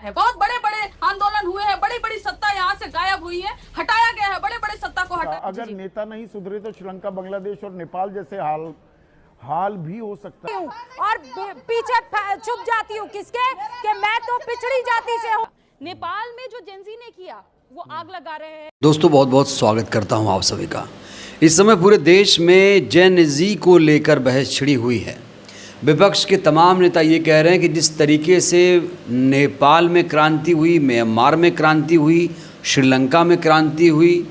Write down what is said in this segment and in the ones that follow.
है। बहुत बड़े बड़े आंदोलन हुए हैं, बड़ी बड़ी सत्ता यहाँ से गायब हुई है, हटाया गया है, बड़े बड़े सत्ता को हटाया। अगर नेता नहीं सुधरे तो श्रीलंका, बांग्लादेश और नेपाल जैसे हाल भी हो सकता है। और पीछे छुप जाती हूँ किसके कि मैं तो पिछड़ी जाति से हूँ। नेपाल में जो जेनजी ने किया वो आग लगा रहे हैं। दोस्तों बहुत बहुत स्वागत करता हूं आप सभी का। इस समय पूरे देश में जेन जी को लेकर बहस छिड़ी हुई है। विपक्ष के तमाम नेता ये कह रहे हैं कि जिस तरीके से नेपाल में क्रांति हुई, म्यांमार में क्रांति हुई, श्रीलंका में क्रांति हुई,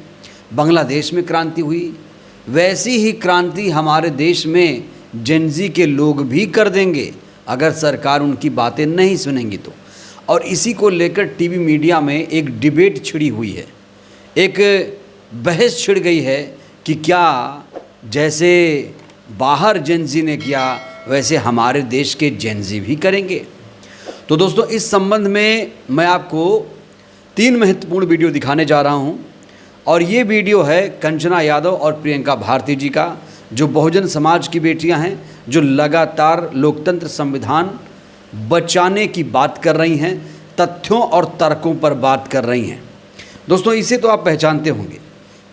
बांग्लादेश में क्रांति हुई, वैसी ही क्रांति हमारे देश में जेन जी के लोग भी कर देंगे अगर सरकार उनकी बातें नहीं सुनेंगी तो। और इसी को लेकर टीवी मीडिया में एक डिबेट छिड़ी हुई है, एक बहस छिड़ गई है कि क्या जैसे बाहर जेन जी ने किया वैसे हमारे देश के जेन जी भी करेंगे। तो दोस्तों इस संबंध में मैं आपको 3 महत्वपूर्ण वीडियो दिखाने जा रहा हूं। और ये वीडियो है कंचना यादव और प्रियंका भारती जी का, जो बहुजन समाज की बेटियां हैं, जो लगातार लोकतंत्र संविधान बचाने की बात कर रही हैं, तथ्यों और तर्कों पर बात कर रही हैं। दोस्तों इसे तो आप पहचानते होंगे,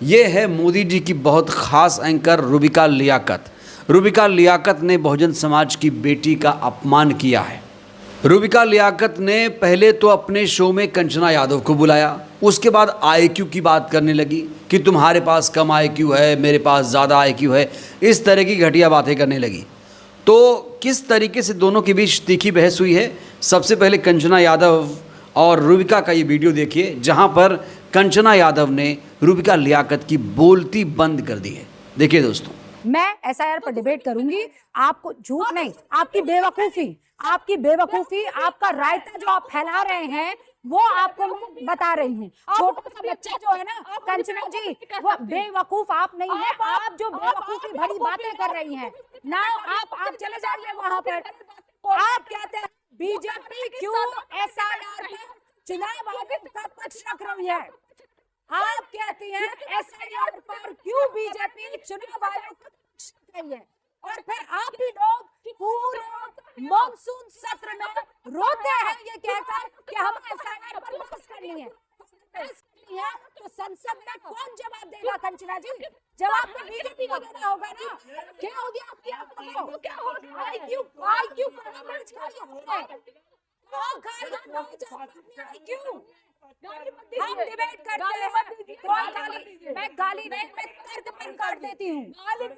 ये है मोदी जी की बहुत ख़ास एंकर रूबिका लियाकत। रूबिका लियाकत ने बहुजन समाज की बेटी का अपमान किया है। रूबिका लियाकत ने पहले तो अपने शो में कंचना यादव को बुलाया, उसके बाद आईक्यू की बात करने लगी कि तुम्हारे पास कम आईक्यू है, मेरे पास ज़्यादा आईक्यू है, इस तरह की घटिया बातें करने लगी। तो किस तरीके से दोनों के बीच तीखी बहस हुई है, सबसे पहले कंचना यादव और रूबिका का ये वीडियो देखिए, जहां पर कंचना यादव ने रूबिका लियाकत की बोलती बंद कर दी है। देखिए दोस्तों, मैं एसआईआर पर डिबेट करूंगी, आपको झूठ नहीं, आपकी बेवकूफी, आपका रायता जो आप फैला रहे हैं वो आपको मैं बता रही हूँ। छोटा सा बच्चा जो है ना कंचना जी, वो बेवकूफ आप नहीं है, आप जो बेवकूफी भरी बातें कर रही हैं ना, आप चले जाइए वहां पर। आप कहते हैं बीजेपी क्यों एसआईआर में चुनाव आयोग का पक्ष रख रही है, आप कहती हैं एसआईआर पर क्यों बीजेपी चुनाव आयोग का पक्ष रख रही है, और फिर आप भी लोग पूरे मॉनसून सत्र में रोते हैं ये कहकर कि हम एसआईआर पर बहस करनी है। तो संसद में कौन जवाब देगा कंचना जी? जवाब तो बीजेपी को देना होगा ना। क्या हो गया आपकी क्या हो गया? आईक्यू हम डिबेट करते हैं, मैं गाली नहीं, मैं तर्क पर काट देती हूँ,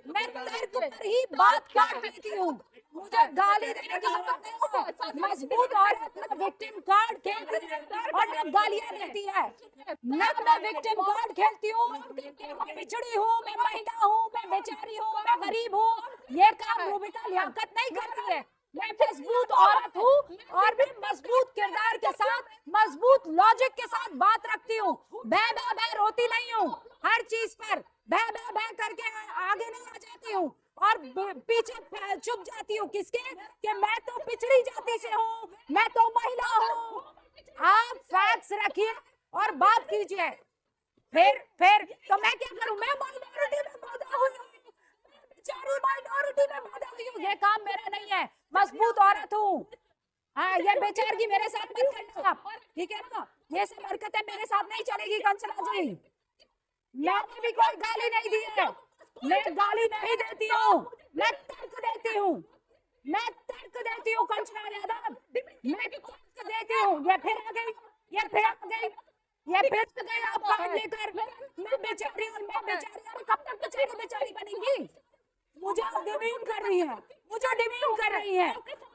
मैं तर्क पर ही बात काट देती हूँ, मुझे गाली देने की जरूरत नहीं है। मजबूत औरत ना विक्टिम कार्ड खेलती है और ना गालियाँ देती है, ना मैं विक्टिम कार्ड खेलती हूँ, मैं पिछड़ी हूँ, मैं महिला हूँ, मैं बेचारी हूँ, मैं गरीब हूँ, ये काम रूबिका लियाकत नहीं करती है। मैं मजबूत औरत हूँ और भी मजबूत किरदार के साथ, मजबूत लॉजिक के साथ बात रखती हूँ। बह रोती नहीं हूँ, हर चीज पर बह करके आगे नहीं आ जाती हूँ और पीछे छुप जाती हूँ किसके कि मैं तो पिछड़ी जाति से हूँ, मैं तो महिला हूँ। आप फैक्ट्स रखिए और बात कीजिए। फिर तो मैं क्या करूँ? मैं माइनॉरिटी में पैदा हुई हूँ, माइनॉरिटी में पैदा हुई हूँ, ये काम मेरा नहीं है। मजबूत औरत हूँ। हाँ, ये बेचारगी मेरे साथ मत करना आप, ठीक है ना? ये सब हरकतें मेरे साथ नहीं चलेगी कंचना जी। मैंने भी कोई गाली नहीं दी है, मैं गाली नहीं देती हूँ, मैं तर्क देती हूँ, कंचना यादव, मैं तर्क देती हूँ। ये फिर आ गई आप बात लेकर। मैं बेचारी हूँ, कब तक बेचारी बनेंगी? मुझे डिमीन कर रही है,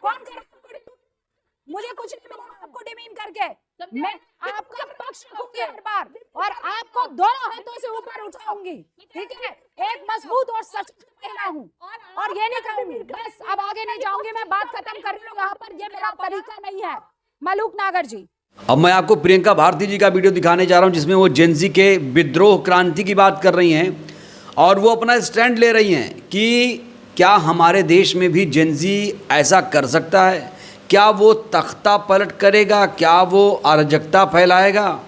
कौन कर रहा है? मुझे कुछ नहीं मिला आपको डिमीन करके। मैं आपका पक्ष रखूंगी हर बार और आपको दोनों हाथों से ऊपर उठाऊंगी, ठीक है? एक मजबूत और सशक्त महिला हूँ और ये नहीं करूंगी। बस अब आगे नहीं जाऊंगी, मैं बात खत्म कर रही हूँ यहाँ पर, ये मेरा तरीका नहीं है। मलूक नागर जी, अब मैं आपको प्रियंका भारती जी का वीडियो दिखाने जा रहा हूं, जिसमें वो जेन जी के विद्रोह क्रांति की बात कर रही हैं और वो अपना स्टैंड ले रही हैं कि क्या हमारे देश में भी जेन जी ऐसा कर सकता है, क्या वो तख्ता पलट करेगा, क्या वो अराजकता फैलाएगा।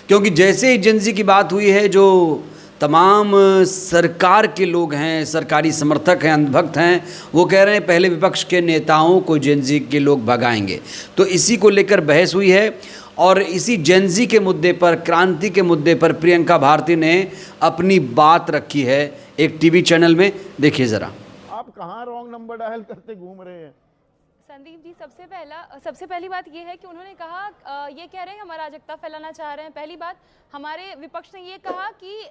क्योंकि जैसे ही जेन जी की बात हुई है, जो तमाम सरकार के लोग हैं, सरकारी समर्थक हैं, अंधभक्त हैं, वो कह रहे हैं पहले विपक्ष के नेताओं को जेन ज़ी के लोग भगाएंगे। तो इसी को लेकर बहस हुई है और इसी जेन ज़ी के मुद्दे पर, क्रांति के मुद्दे पर प्रियंका भारती ने अपनी बात रखी है एक टीवी चैनल में। देखिए ज़रा। आप कहाँ रॉन्ग नंबर डायल करते घूम रहे हैं? संदीप जी, सबसे पहली बात ये है कि उन्होंने कहा, ये कह रहे हैं हम अराजकता फैलाना चाह रहे हैं। पहली बात, हमारे विपक्ष ने ये कहा कि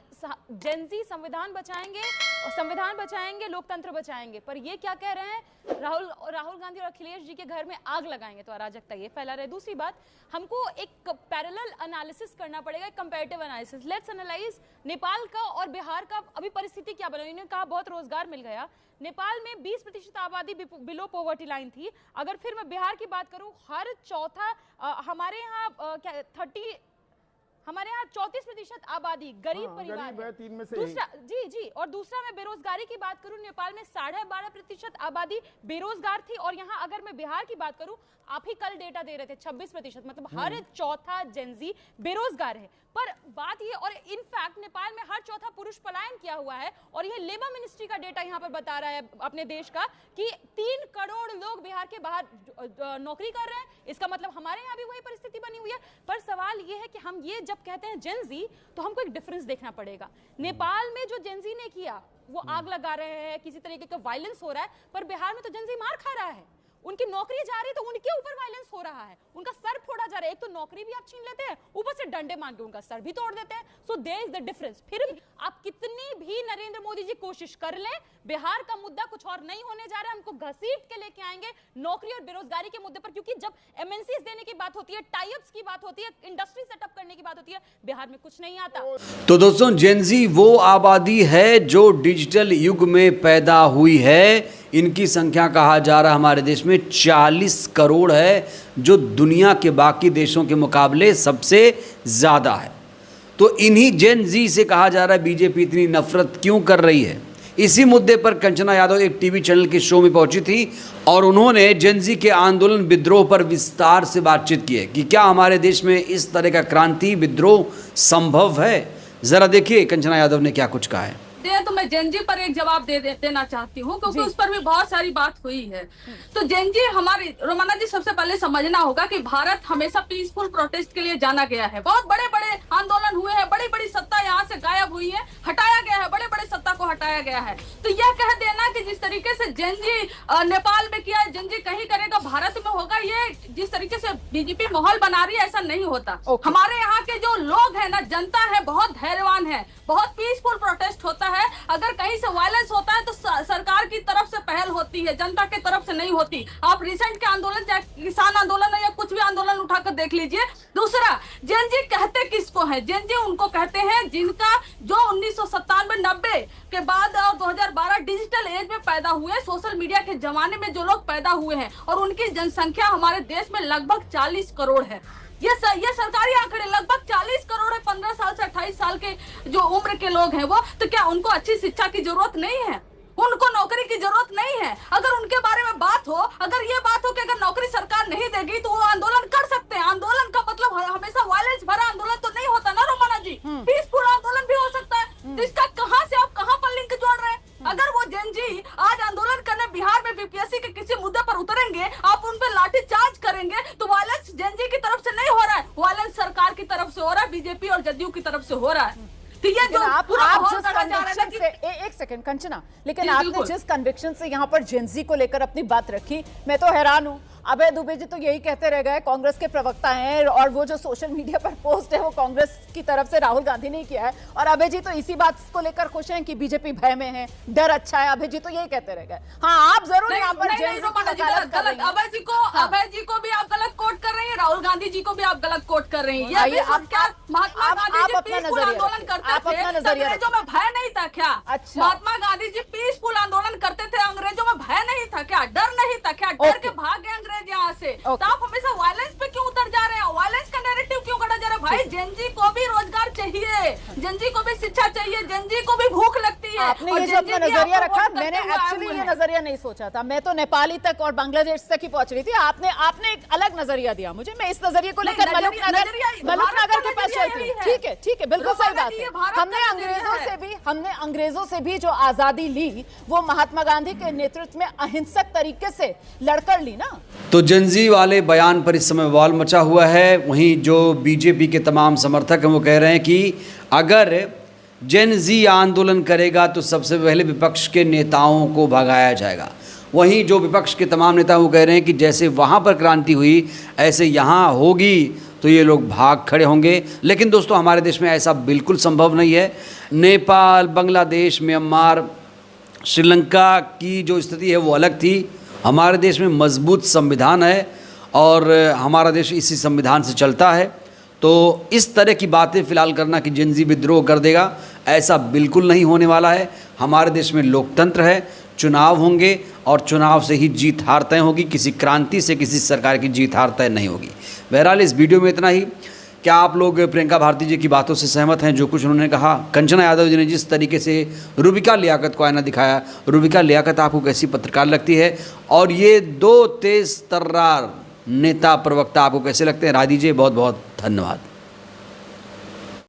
जेन ज़ी संविधान बचाएंगे, लोकतंत्र बचाएंगे, पर ये क्या कह रहे हैं, राहुल गांधी और अखिलेश जी के घर में आग लगाएंगे, तो अराजकता ये फैला रहे। दूसरी बात, हमको एक पैरेलल एनालिसिस करना पड़ेगा, comparative analysis. Let's analyse Nepal का और बिहार का अभी परिस्थिति क्या बनी। उन्होंने कहा बहुत रोजगार मिल गया, नेपाल में 20% आबादी बिलो पॉवर्टी लाइन थी। अगर फिर मैं बिहार की बात करूं, हर चौथा हमारे यहाँ 34% आबादी गरीब परिवार है। 3 में से दूसरा जी और दूसरा मैं बेरोजगारी की बात करूं, नेपाल में 12.5% आबादी बेरोजगार थी और यहाँ अगर मैं बिहार की बात करूं, आप ही कल डेटा दे रहे थे 26%, मतलब हर चौथा जेन ज़ी बेरोजगार है। पर बात ये, और इनफैक्ट नेपाल में हर चौथा पुरुष पलायन किया हुआ है और ये लेबर मिनिस्ट्री का डेटा यहाँ पर बता रहा है अपने देश का कि 3 करोड़ लोग बिहार के बाहर नौकरी कर रहे हैं। इसका मतलब हमारे यहाँ भी वही परिस्थिति बनी हुई है। पर सवाल ये है कि हम ये जब कहते हैं जेन ज़ी, तो हमको एक डिफरेंस देखना पड़ेगा। नेपाल में जो जेन ज़ी ने किया वो आग लगा रहे हैं, किसी तरीके का वायलेंस हो रहा है, पर बिहार में तो जेन ज़ी मार खा रहा है, उनकी नौकरी जा रही है तो उनके ऊपर वायलेंस हो रहा है, उनका सर फोड़ा जा रहा है। एक तो नौकरी भी आप छीन लेते हैं, ऊपर से डंडे मार के उनका सर भी तोड़ देते हैं। So there is the difference. फिर आप कितनी भी नरेंद्र मोदी जी कोशिश कर लें, बिहार का मुद्दा कुछ और नहीं होने जा रहा है। हमको घसीट के लेके आएंगे नौकरी और बेरोजगारी के मुद्दे पर, क्योंकि जब एमएनसीज देने की बात होती है, टाई-अप्स की बात होती है, इंडस्ट्री सेटअप करने की बात होती है, बिहार में कुछ नहीं आता। तो दोस्तों, जेन ज़ी वो आबादी है जो डिजिटल युग में पैदा हुई है। इनकी संख्या कहा जा रहा है हमारे देश में 40 करोड़ है, जो दुनिया के बाकी देशों के मुकाबले सबसे ज़्यादा है। तो इन्हीं जेन ज़ी से कहा जा रहा है बीजेपी इतनी नफरत क्यों कर रही है। इसी मुद्दे पर कंचना यादव एक टीवी चैनल के शो में पहुंची थी और उन्होंने जेन ज़ी के आंदोलन विद्रोह पर विस्तार से बातचीत की है कि क्या हमारे देश में इस तरह का क्रांति विद्रोह संभव है। ज़रा देखिए कंचना यादव ने क्या कुछ कहा है। तो मैं जेन ज़ी पर एक जवाब देना चाहती हूँ, क्योंकि उस पर भी बहुत सारी बात हुई है। तो जेन ज़ी हमारी, रोमाना जी, सबसे पहले समझना होगा कि भारत हमेशा पीसफुल प्रोटेस्ट के लिए जाना गया है। बहुत बड़े बड़े आंदोलन हुए हैं, बड़ी बड़ी सत्ता यहाँ से गायब हुई है, हटाया गया है, बड़े बड़े सत्ता को हटाया गया है। तो यह कह देना कि जिस तरीके से जेन ज़ी नेपाल में किया, जेन ज़ी कहीं करेगा भारत में होगा, ये जिस तरीके से बीजेपी माहौल बना रही है, ऐसा नहीं होता। हमारे यहाँ के जो लोग है ना, जनता है, बहुत धैर्यवान है, बहुत पीसफुल प्रोटेस्ट होता है। अगर कहीं से वायलेंस होता है तो सरकार की तरफ से पहल होती है, जनता की तरफ से नहीं होती। आप रिसेंट के आंदोलन, चाहे किसान आंदोलन है या कुछ भी आंदोलन उठाकर देख लीजिए। दूसरा, जेन ज़ी कहते किसको है? जेन ज़ी उनको कहते हैं जिनका जो 1997-90 के बाद और 2012 डिजिटल एज में पैदा हुए, सोशल मीडिया के जमाने में जो लोग पैदा हुए हैं, और उनकी जनसंख्या हमारे देश में लगभग 40 करोड़ है। ये सरकारी आंकड़े, लगभग 40 करोड़ है। 15 साल से 28 साल के जो उम्र के लोग हैं वो, तो क्या उनको अच्छी शिक्षा की जरूरत नहीं है? उनको नौकरी की जरूरत नहीं है? अगर उनके बारे में बात हो, अगर ये बात हो कि अगर नौकरी सरकार नहीं देगी तो वो आंदोलन कर सकते हैं। आंदोलन का मतलब हमेशा वायलेंस भरा आंदोलन तो नहीं होता ना रोमाना जी, पीसफुल आंदोलन भी हो सकता है। तो इसका कहां से आप कहां पर लिंक जोड़ रहे हैं? अगर वो जेन ज़ी आज आंदोलन करने बिहार में बीपीएससी के किसी मुद्दे पर उतरेंगे, आप उन पर लाठी चार्ज करेंगे, तो वायलेंस जेन ज़ी की तरफ से नहीं हो रहा है, वायलेंस सरकार की तरफ से हो रहा है, बीजेपी और जदयू की तरफ से हो रहा है। तो ये जो आप जिस कन्विक्शन से, एक सेकंड कंचना, लेकिन आपने जिस कन्विक्शन से यहाँ पर जेन ज़ी को लेकर अपनी बात रखी, मैं तो हैरान हूँ। अभय दुबे जी तो यही कहते रह गए, कांग्रेस के प्रवक्ता हैं, और वो जो सोशल मीडिया पर पोस्ट है वो कांग्रेस की तरफ से राहुल गांधी ने किया है, और अभय जी तो इसी बात को लेकर खुश हैं कि बीजेपी भय में है, डर अच्छा है। अभय जी तो यही कहते रह गए। हाँ, आप जरूर यहाँ पर जेन ज़ी की वकालत कर रही हैं। अभय जी को भी आप गलत कोट कर रही हैं, राहुल गांधी जी को भी आप गलत कोट कर रही हैं। महात्मा गांधी जी पीसफुल आंदोलन करते थे, अंग्रेजों में भय नहीं था क्या? महात्मा गांधी जी पीसफुल आंदोलन करते थे, अंग्रेजों में भय नहीं था क्या? डर नहीं था क्या? डर के भाग गए अंग्रेज यहाँ से। तो आप हमेशा वायलेंस पे क्यों उतर जा रहे हैं? वायलेंस का नैरेटिव क्यों गढ़ा जा रहा है? भाई जेन ज़ी को भी रोजगार चाहिए, जेन ज़ी को भी शिक्षा चाहिए, जेन ज़ी को भी भूख लगती है। आपने और ये जो अपना जेनजी नजरिया आपको रखा, वोट करते मैंने हुए आए एक्चुअली हुए ये हैं। नजरिया नहीं सोचा था। मैं तो नेपाली तक और बांग्लादेश तक ही पहुंच रही थी। आपने एक अलग नजरिया दिया मुझे। मैं इस नजरिए को लेकर नजरिया मलुकनगर भारत का के पास नजरिया चलती यही हूँ। है। ठीक है, बिल्कुल सही रोमाना बात जी, है। ये भारत का हमने अंग्रेजों से भी जो आजादी ली वो महात्मा गांधी के नेतृत्व में अहिंसक तरीके से लड़कर ली ना। तो जेनजी वाले बयान पर इस समय बवाल मचा हुआ है। वहीं जो बीजेपी के तमाम समर्थक हैं वो कह रहे हैं कि अगर जेनजी आंदोलन करेगा तो सबसे पहले विपक्ष के नेताओं को भगाया जाएगा। वहीं जो विपक्ष के तमाम नेता वो कह रहे हैं कि जैसे वहाँ पर क्रांति हुई ऐसे यहाँ होगी तो ये लोग भाग खड़े होंगे। लेकिन दोस्तों हमारे देश में ऐसा बिल्कुल संभव नहीं है। नेपाल, बांग्लादेश, म्यांमार, श्रीलंका की जो स्थिति है वो अलग थी। हमारे देश में मजबूत संविधान है और हमारा देश इसी संविधान से चलता है। तो इस तरह की बातें फ़िलहाल करना कि जेनजी विद्रोह कर देगा, ऐसा बिल्कुल नहीं होने वाला है। हमारे देश में लोकतंत्र है, चुनाव होंगे और चुनाव से ही जीत हार तय होगी। किसी क्रांति से किसी सरकार की जीत हार तय नहीं होगी। बहरहाल इस वीडियो में इतना ही। क्या आप लोग प्रियंका भारती जी की बातों से सहमत हैं? जो कुछ उन्होंने कहा, कंचना यादव जी ने जिस तरीके से रूबिका लियाकत को आईना दिखाया, रूबिका लियाकत आपको कैसी पत्रकार लगती है? और ये दो तेज तर्रार नेता प्रवक्ता आपको कैसे लगते हैं? राय दीजिए। बहुत बहुत धन्यवाद।